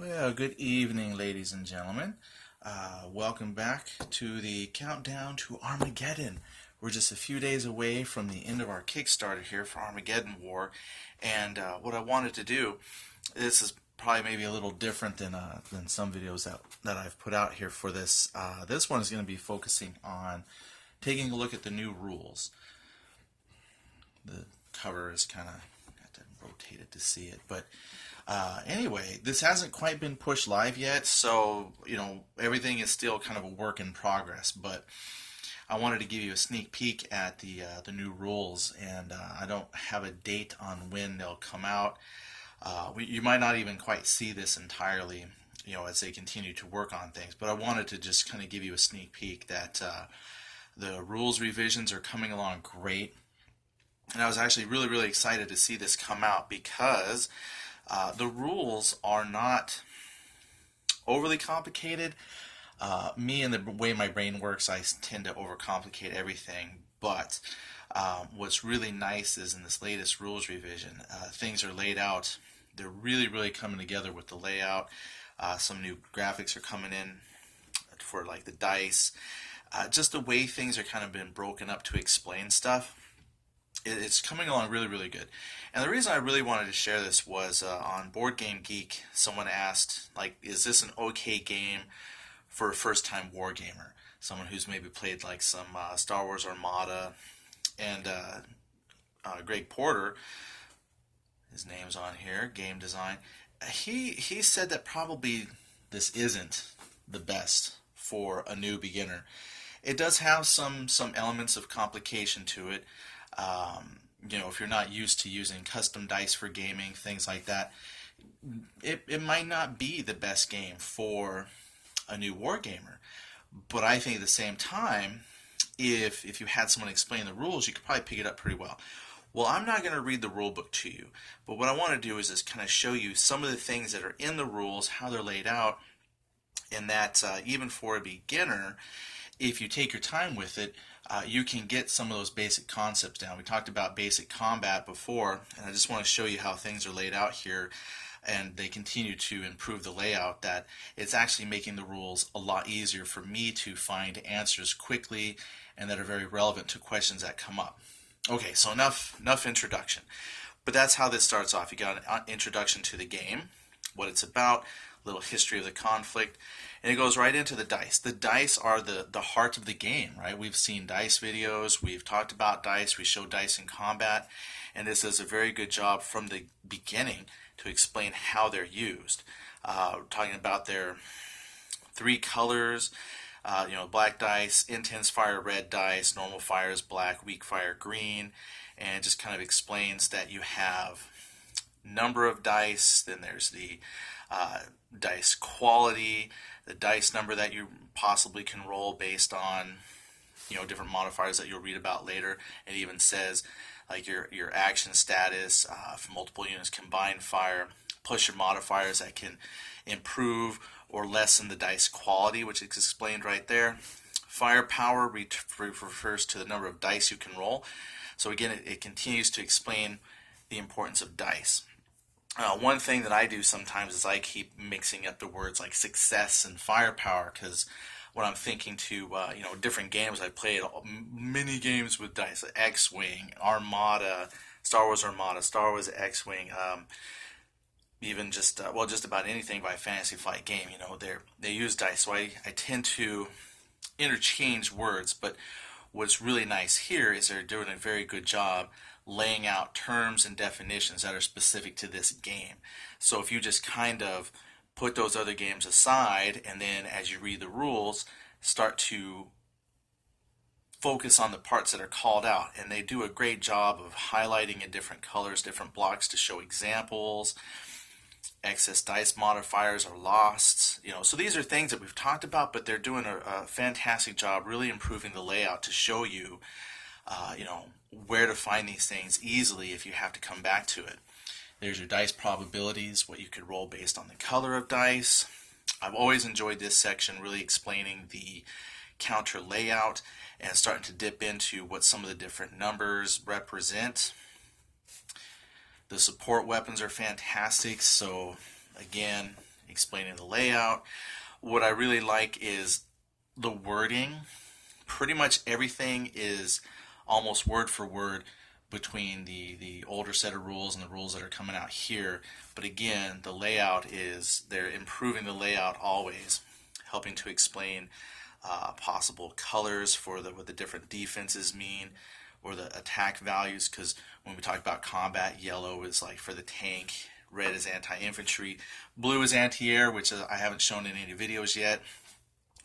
Well, good evening, ladies and gentlemen. Welcome back to the countdown to Armageddon. We're just a few days away from the end of our Kickstarter here for Armageddon War, and what I wanted to do, this is probably maybe a little different than some videos that I've put out here for this. This one is going to be focusing on taking a look at the new rules. The cover is kind of, have to rotate it to see it, but anyway, this hasn't quite been pushed live yet, so everything is still kind of a work in progress. But I wanted to give you a sneak peek at the new rules, and I don't have a date on when they'll come out. You might not even quite see this entirely, as they continue to work on things. But I wanted to just kind of give you a sneak peek that the rules revisions are coming along great, and I was actually really, really excited to see this come out because the rules are not overly complicated. Me and the way my brain works, I tend to overcomplicate everything. But what's really nice is in this latest rules revision, things are laid out. They're really, really coming together with the layout. Some new graphics are coming in for like the dice. Just the way things are kind of been broken up to explain stuff. It's coming along really, really good. And the reason I really wanted to share this was on Board Game Geek, someone asked, is this an okay game for a first-time wargamer? Someone who's maybe played like some Star Wars Armada, and Greg Porter, his name's on here, game design. He said that probably this isn't the best for a new beginner. It does have some elements of complication to it. If you're not used to using custom dice for gaming, things like that, it might not be the best game for a new wargamer. But I think at the same time, if you had someone explain the rules, you could probably pick it up pretty well. Well, I'm not going to read the rule book to you, but what I want to do is just kind of show you some of the things that are in the rules, how they're laid out, and that even for a beginner, if you take your time with it, you can get some of those basic concepts down. We talked about basic combat before, and I just want to show you how things are laid out here, and they continue to improve the layout, that it's actually making the rules a lot easier for me to find answers quickly and that are very relevant to questions that come up. Okay, so enough introduction. But that's how this starts off. You got an introduction to the game, what it's about, a little history of the conflict, and it goes right into the dice. The dice are the heart of the game, right? We've seen dice videos, we've talked about dice, we show dice in combat, and this does a very good job from the beginning to explain how they're used. We're talking about their three colors, black dice, intense fire red dice, normal fire is black, weak fire green, and it just kind of explains that you have number of dice, then there's the dice quality, the dice number that you possibly can roll based on different modifiers that you'll read about later. It even says like your action status for multiple units, combined fire, plus your modifiers that can improve or lessen the dice quality, which is explained right there. Firepower refers to the number of dice you can roll. So again, it continues to explain the importance of dice. One thing that I do sometimes is I keep mixing up the words like success and firepower, because when I'm thinking to different games, I played many games with dice, like X-Wing, Armada, Star Wars Armada, Star Wars X-Wing, even just about anything by Fantasy Flight game. They use dice, so I tend to interchange words. But what's really nice here is they're doing a very good job laying out terms and definitions that are specific to this game. So if you just kind of put those other games aside, and then as you read the rules, start to focus on the parts that are called out, and they do a great job of highlighting in different colors, different blocks to show examples. Excess dice modifiers are lost. So these are things that we've talked about, but they're doing a fantastic job really improving the layout to show you where to find these things easily if you have to come back to it. There's your dice probabilities, what you could roll based on the color of dice. I've always enjoyed this section, really explaining the counter layout and starting to dip into what some of the different numbers represent. The support weapons are fantastic, so again, explaining the layout. What I really like is the wording. Pretty much everything is almost word for word between the older set of rules and the rules that are coming out here. But again, the layout is, they're improving the layout always, helping to explain possible colors for what the different defenses mean, or the attack values, because when we talk about combat, yellow is like for the tank, red is anti-infantry, blue is anti-air, which I haven't shown in any videos yet.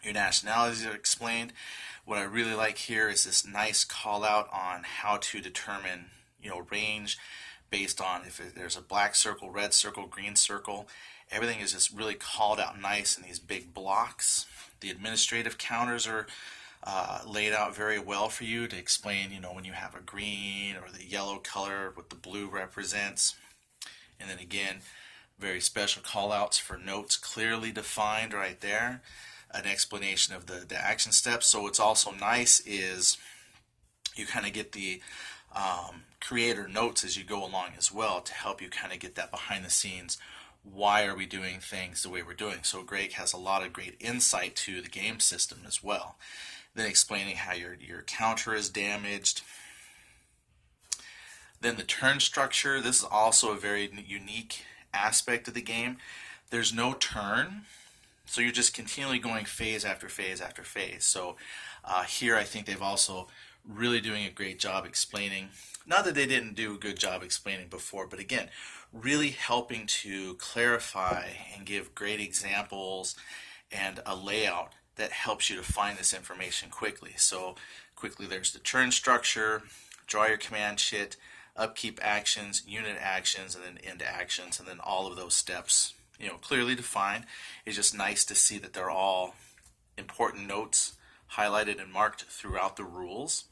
Your nationalities are explained. What I really like here is this nice call out on how to determine, range based on if there's a black circle, red circle, green circle. Everything is just really called out nice in these big blocks. The administrative counters are laid out very well for you to explain, when you have a green or the yellow color, what the blue represents. And then again, very special call outs for notes clearly defined right there. An explanation of the action steps. So what's also nice is you kind of get the creator notes as you go along as well, to help you kind of get that behind the scenes. Why are we doing things the way we're doing? So Greg has a lot of great insight to the game system as well. Then explaining how your counter is damaged. Then the turn structure. This is also a very unique aspect of the game. There's no turn, so you're just continually going phase after phase after phase. So here I think they've also really doing a great job explaining. Not that they didn't do a good job explaining before, but again, really helping to clarify and give great examples and a layout that helps you to find this information quickly. So quickly, there's the turn structure, draw your command sheet, upkeep actions, unit actions, and then end actions, and then all of those steps, clearly defined. It's just nice to see that they're all important notes highlighted and marked throughout the rules.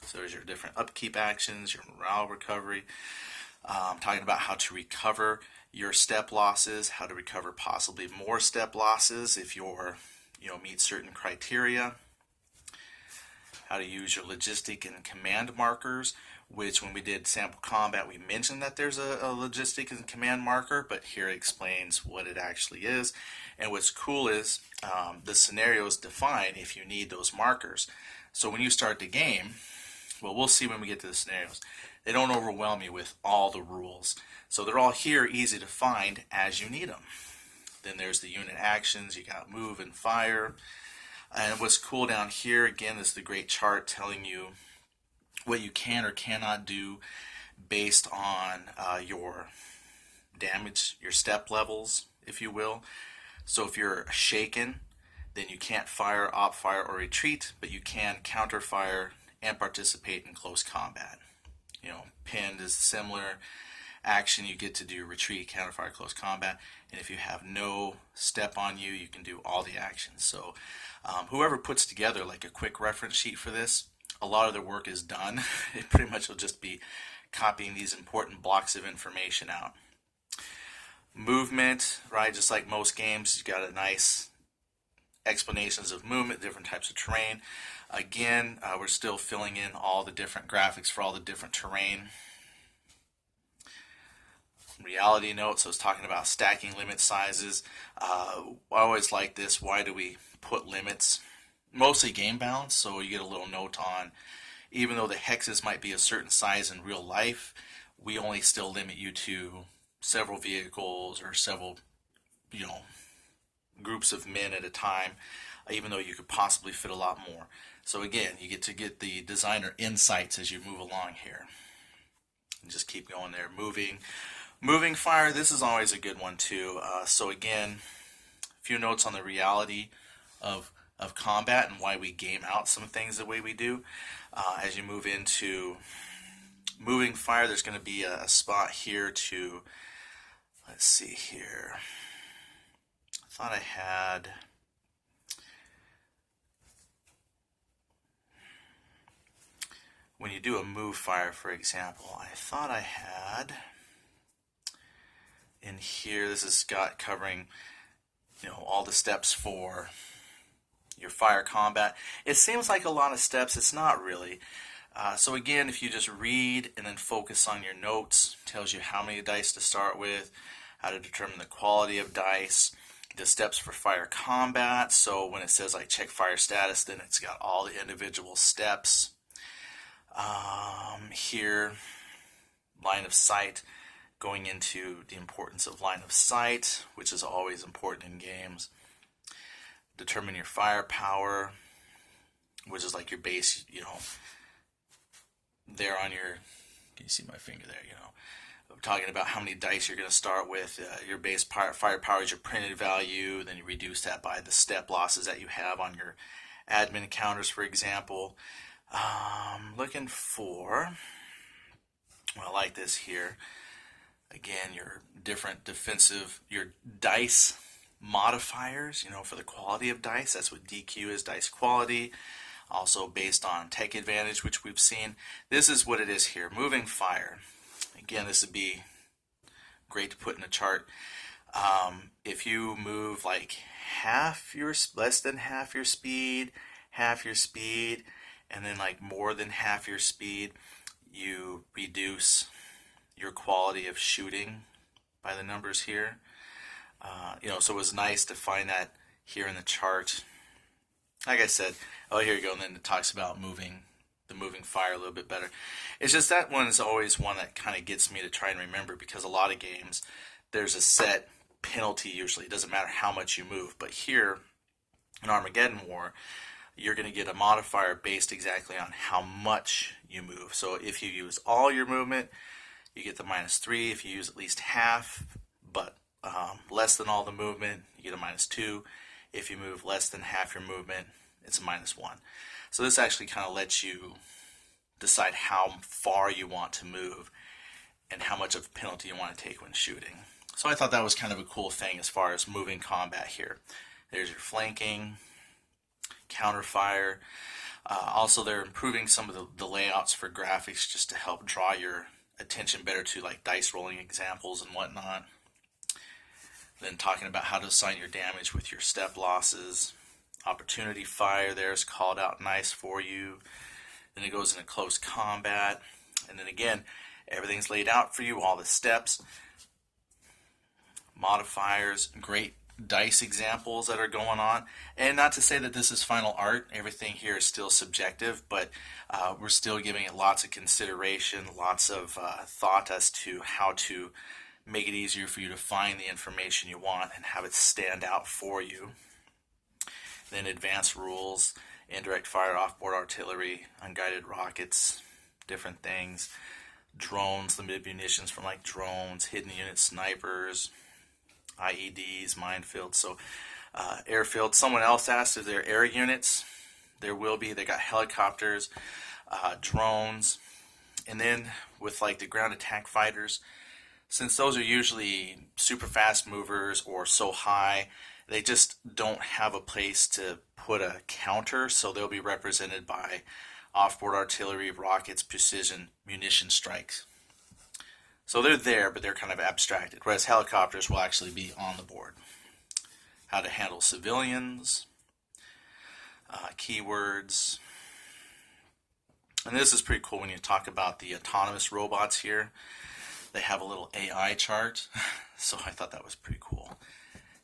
So there's your different upkeep actions, your morale recovery, talking about how to recover your step losses, how to recover possibly more step losses if you're, meet certain criteria, how to use your logistic and command markers, which when we did sample combat, we mentioned that there's a logistic and command marker, but here it explains what it actually is. And what's cool is the scenarios define if you need those markers. So when you start the game, well, we'll see when we get to the scenarios. They don't overwhelm you with all the rules. So they're all here, easy to find as you need them. Then there's the unit actions. You got move and fire. And what's cool down here, again, is the great chart telling you what you can or cannot do based on your damage, your step levels, if you will. So if you're shaken, then you can't fire, op fire, or retreat, but you can counter fire and participate in close combat. Pinned is similar action. You get to do retreat, counter fire, close combat, and if you have no step on you, you can do all the actions. So whoever puts together like a quick reference sheet for this, a lot of their work is done. It pretty much will just be copying these important blocks of information out. Movement, right? Just like most games, you got a nice explanations of movement, different types of terrain. Again, we're still filling in all the different graphics for all the different terrain. Reality notes, so I was talking about stacking limit sizes. I always like this. Why do we put limits? Mostly game balance, so you get a little note on, even though the hexes might be a certain size in real life, we only still limit you to several vehicles or several, groups of men at a time, even though you could possibly fit a lot more. So again, you get to get the designer insights as you move along here. And just keep going there. Moving fire, this is always a good one too. So again, a few notes on the reality of combat and why we game out some things the way we do. As you move into moving fire, there's going to be a spot here to, let's see here. I thought I had, when you do a move fire, for example, I thought I had in here, this is Scott covering, all the steps for your fire combat. It seems like a lot of steps. It's not really. So again, if you just read and then focus on your notes, tells you how many dice to start with, how to determine the quality of dice, the steps for fire combat. So when it says like check fire status, then it's got all the individual steps. Here, line of sight, going into the importance of line of sight, which is always important in games. Determine your firepower, which is like your base, there on your, can you see my finger there, I'm talking about how many dice you're going to start with. Your base firepower is your printed value, then you reduce that by the step losses that you have on your admin counters, for example. Looking for, well, I like this here. Again, your different defensive, your dice modifiers, for the quality of dice. That's what DQ is, dice quality. Also based on tech advantage, which we've seen. This is what it is here, moving fire. Again, this would be great to put in a chart. If you move like less than half your speed, and then like more than half your speed, you reduce your quality of shooting by the numbers here. So it was nice to find that here in the chart. Like I said, here you go, and then it talks about moving fire a little bit better. It's just that one is always one that kind of gets me to try and remember, because a lot of games, there's a set penalty usually. It doesn't matter how much you move. But here, in Armageddon War, you're going to get a modifier based exactly on how much you move. So if you use all your movement, you get the -3. If you use at least half, but less than all the movement, you get a -2. If you move less than half your movement, it's a -1. So this actually kind of lets you decide how far you want to move and how much of a penalty you want to take when shooting. So I thought that was kind of a cool thing as far as moving combat here. There's your flanking, counterfire. Also, they're improving some of the layouts for graphics just to help draw your attention better to like dice rolling examples and whatnot. Then talking about how to assign your damage with your step losses. Opportunity fire there is called out nice for you. Then it goes into close combat. And then again, everything's laid out for you, all the steps. Modifiers, great dice examples that are going on. And not to say that this is final art. Everything here is still subjective, but we're still giving it lots of consideration, lots of thought as to how to make it easier for you to find the information you want and have it stand out for you. Then advanced rules, indirect fire, offboard artillery, unguided rockets, different things. Drones, limited munitions from like drones, hidden unit snipers, IEDs, minefields. So airfield. Someone else asked if there are air units. There will be. They got helicopters, drones, and then with like the ground attack fighters, since those are usually super fast movers or so high, they just don't have a place to put a counter, so they'll be represented by offboard artillery, rockets, precision, munition strikes. So they're there, but they're kind of abstracted, whereas helicopters will actually be on the board. How to handle civilians, keywords. And this is pretty cool when you talk about the autonomous robots here. They have a little AI chart, so I thought that was pretty cool.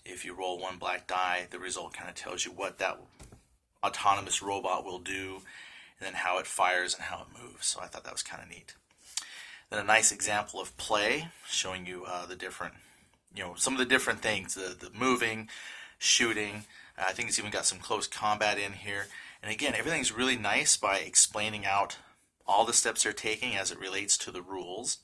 If you roll one black die, the result kind of tells you what that autonomous robot will do, and then how it fires and how it moves. So I thought that was kind of neat. Then a nice example of play, showing you the different, some of the different things, the moving, shooting. I think it's even got some close combat in here. And again, everything's really nice by explaining out all the steps they're taking as it relates to the rules.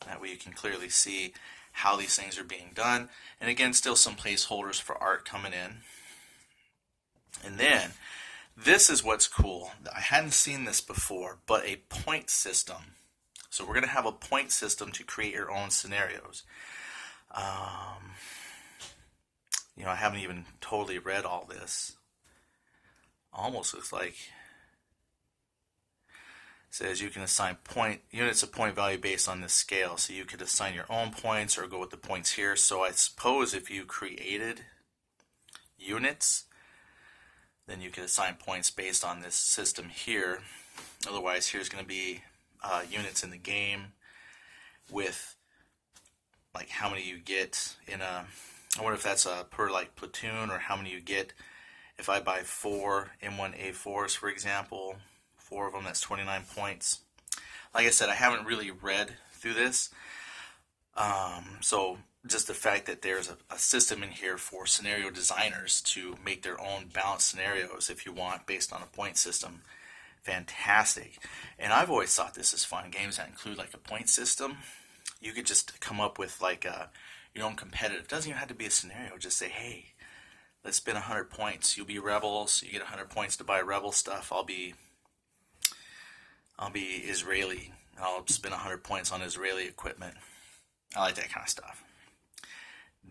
That way you can clearly see how these things are being done. And again, still some placeholders for art coming in. And then, this is what's cool. I hadn't seen this before, but a point system. So we're going to have a point system to create your own scenarios. I haven't even totally read all this. Almost looks like it says you can assign units of point value based on this scale. So you could assign your own points or go with the points here. So I suppose if you created units, then you could assign points based on this system here. Otherwise, here's going to be units in the game with like how many you get in a, I wonder if that's per like platoon, or how many you get if I buy 4 M1A4s, for example. 4 of them, that's 29 points. Like I said, I haven't really read through this. So just the fact that there's a system in here for scenario designers to make their own balanced scenarios, if you want, based on a point system, fantastic. And I've always thought this is fun. Games that include like a point system, you could just come up with like your own competitive. It doesn't even have to be a scenario. Just say, hey, let's spend 100 points. You'll be rebels. You get 100 points to buy rebel stuff. I'll be Israeli. I'll spend 100 points on Israeli equipment. I like that kind of stuff.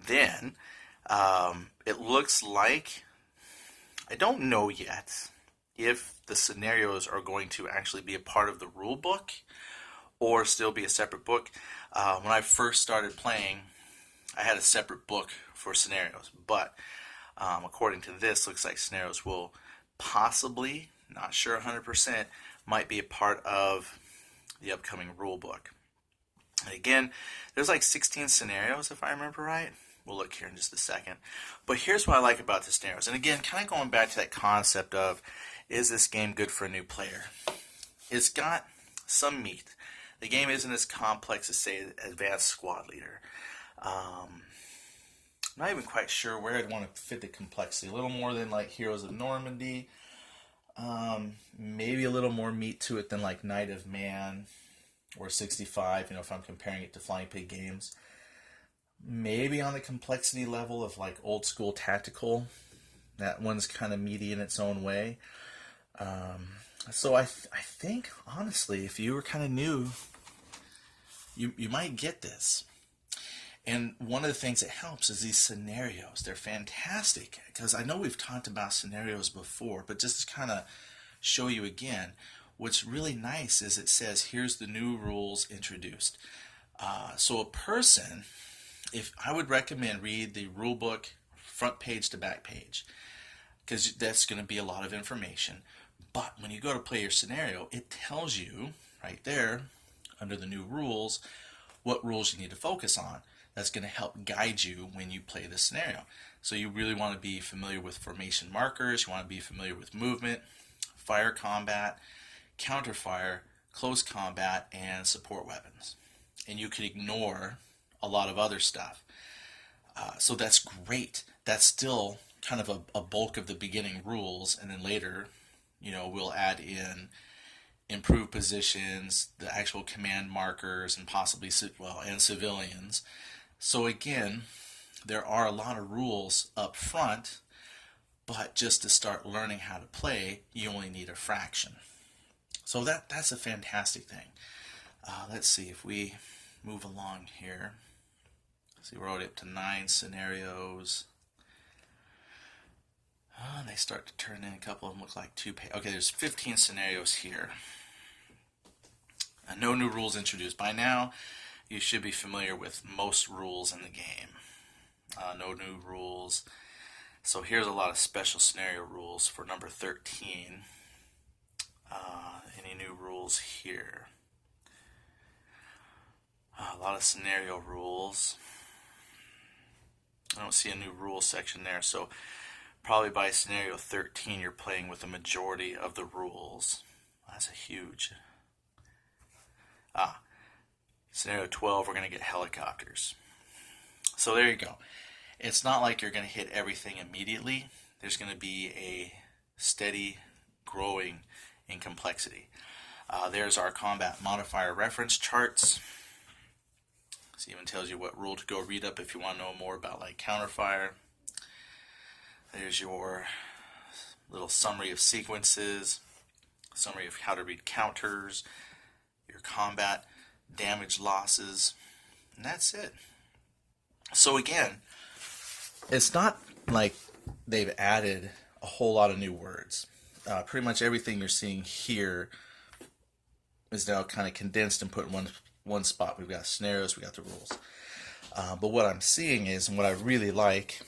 Then it looks like, I don't know yet if the scenarios are going to actually be a part of the rule book or still be a separate book. When I first started playing, I had a separate book for scenarios, but according to this, looks like scenarios will possibly, not sure 100%, might be a part of the upcoming rule book. And again, there's like 16 scenarios if I remember right. We'll look here in just a second. But here's what I like about the scenarios. And again, kind of going back to that concept of, is this game good for a new player? It's got some meat. The game isn't as complex as, say, Advanced Squad Leader. I'm not even quite sure where I'd want to fit the complexity. A little more than like Heroes of Normandy. Maybe a little more meat to it than like Knight of Man or 65, if I'm comparing it to Flying Pig Games. Maybe on the complexity level of like Old School Tactical. That one's kind of meaty in its own way. So I think, honestly, if you were kind of new, you might get this. And one of the things that helps is these scenarios. They're fantastic, because I know we've talked about scenarios before, but just to kind of show you again, what's really nice is it says, here's the new rules introduced. So a person, if I would recommend read the rule book front page to back page, because that's going to be a lot of information. But when you go to play your scenario, it tells you right there under the new rules what rules you need to focus on. That's going to help guide you when you play the scenario. So you really want to be familiar with formation markers. You want to be familiar with movement, fire combat, counterfire, close combat, and support weapons. And you can ignore a lot of other stuff. So that's great. That's still kind of a bulk of the beginning rules, and then later, we'll add in improved positions, the actual command markers, and possibly, and civilians. So again, there are a lot of rules up front, but just to start learning how to play, you only need a fraction. So that's a fantastic thing. Let's see if we move along here. See, we're already up to 9 scenarios. They start to turn in. A couple of them look like 2 pages. Okay, there's 15 scenarios here. No new rules introduced. By now, you should be familiar with most rules in the game. No new rules. So here's a lot of special scenario rules for number 13. Any new rules here? A lot of scenario rules. I don't see a new rules section there, so probably by scenario 13 you're playing with the majority of the rules. That's a huge... Scenario 12, we're going to get helicopters. So there you go. It's not like you're going to hit everything immediately. There's going to be a steady growing in complexity. There's our combat modifier reference charts. This even tells you what rule to go read up if you want to know more about like counterfire. There's your little summary of sequences, summary of how to read counters, your combat damage losses, and that's it. So again, it's not like they've added a whole lot of new words. Pretty much everything you're seeing here is now kind of condensed and put in one spot. We've got scenarios, we got the rules. But what I'm seeing is, and what I really like,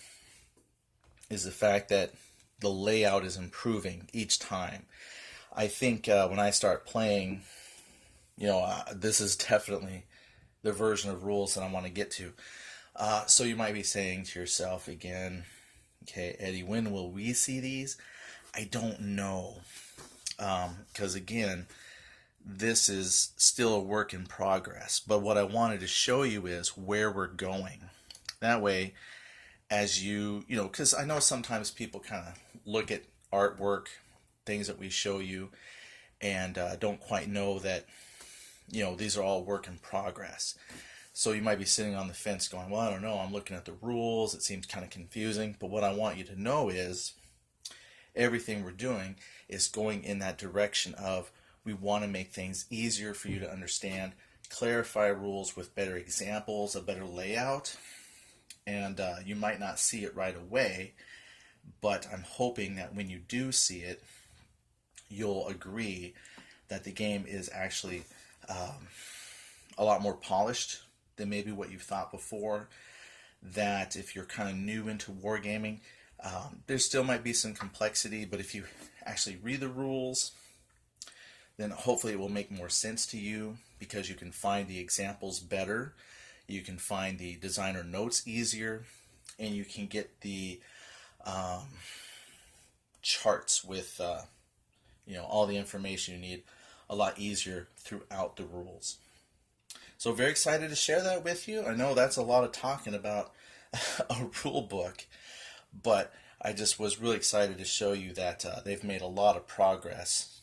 is the fact that the layout is improving each time. I think when I start playing, this is definitely the version of rules that I want to get to. So you might be saying to yourself again, okay, Eddie, when will we see these? I don't know. Because again, this is still a work in progress. But what I wanted to show you is where we're going. That way, as because I know sometimes people kind of look at artwork, things that we show you, and don't quite know that, these are all work in progress. So you might be sitting on the fence going, well, I don't know, I'm looking at the rules, it seems kind of confusing. But what I want you to know is everything we're doing is going in that direction of we want to make things easier for you to understand, clarify rules with better examples, a better layout. And you might not see it right away, but I'm hoping that when you do see it, you'll agree that the game is actually a lot more polished than maybe what you've thought before. That if you're kind of new into wargaming, there still might be some complexity, but if you actually read the rules, then hopefully it will make more sense to you because you can find the examples better, you can find the designer notes easier, and you can get the charts with all the information you need a lot easier throughout the rules. So very excited to share that with you. I know that's a lot of talking about a rule book, but I just was really excited to show you that they've made a lot of progress.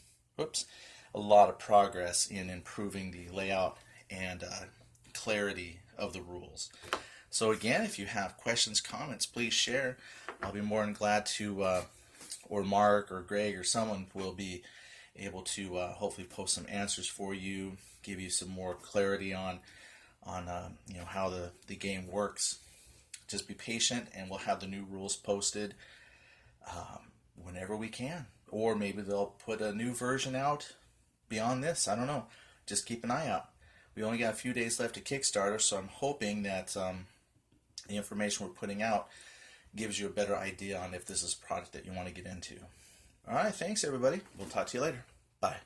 A lot of progress in improving the layout and clarity of the rules. So again, if you have questions, comments, please share. I'll be more than glad to, or Mark or Greg or someone will be able to hopefully post some answers for you, give you some more clarity on how the game works. Just be patient, and we'll have the new rules posted whenever we can. Or maybe they'll put a new version out beyond this. I don't know. Just keep an eye out. We only got a few days left to Kickstarter, so I'm hoping that the information we're putting out gives you a better idea on if this is a product that you want to get into. All right, thanks everybody. We'll talk to you later. Bye.